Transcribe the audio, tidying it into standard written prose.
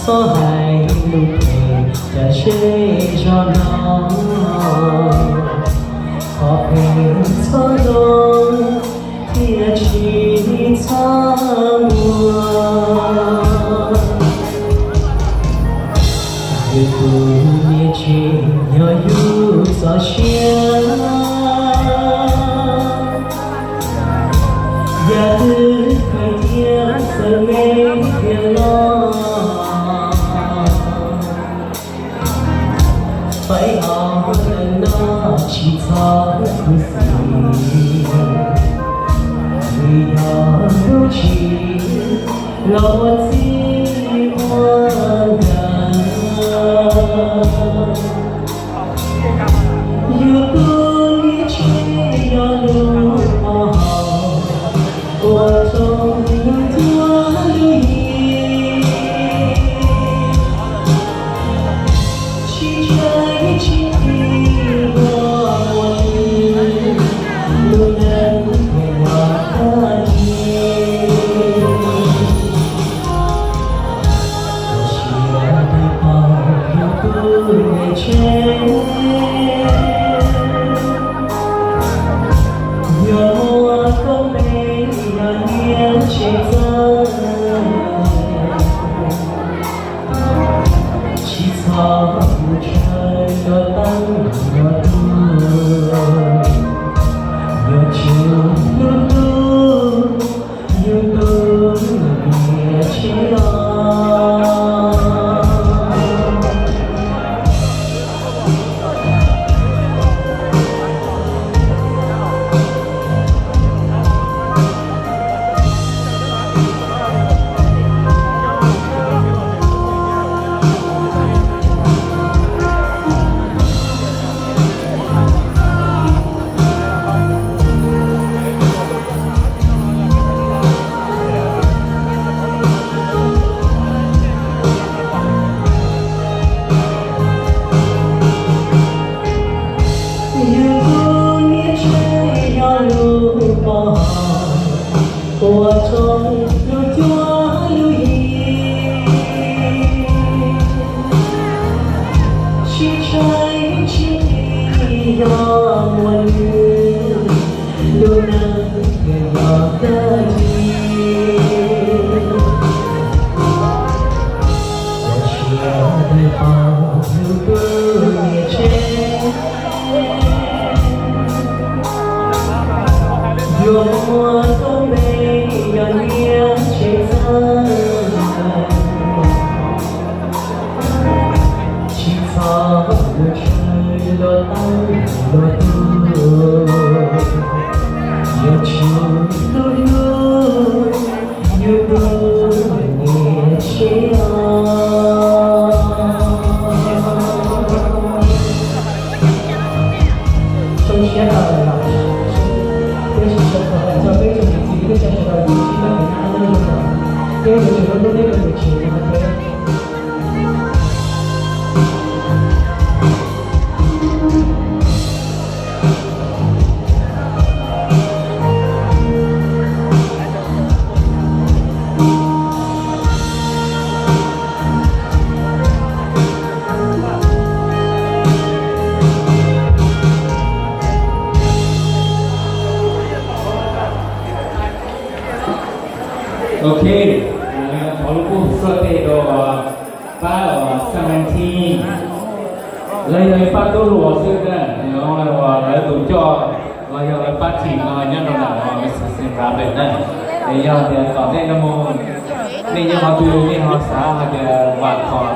có hai lúc này đã chơi cho nó có thể cho nó thì là chỉ xa mùa người phụ nhẹ chỉ nhỏ yêu gió xiên và thứ phải thiên giờ nghe thiên lo phải ở gần nó chỉ có thứ gì vì nó chỉ lo gì quan gần yêu tôi nghĩ chỉ lo luôn我终于脱离，期待经历过我不能陪我你。我希望的朋友不会缺。现在起草不成的当我路，有情有路，有路也去啊。我终有多留意，去摘起你让我有能给我的你，我需要的朋友不也缺，有我都没。让眼前分青草的吹落当落土，有情有路，有路年轻啊。首先啊。这个小小的游戏呢，给大家弄一个，因为我觉得弄那个有钱还可以。Ok, có lúc sơ tệ đồ ba ở Samantin lấy phát đồ lúa xưa đó, nó là đủ cho là phát triển nhân đồ nào mà sẽ ra bên này, để giờ thì có thể là một, nếu như họ tùy họ xã họจะวาง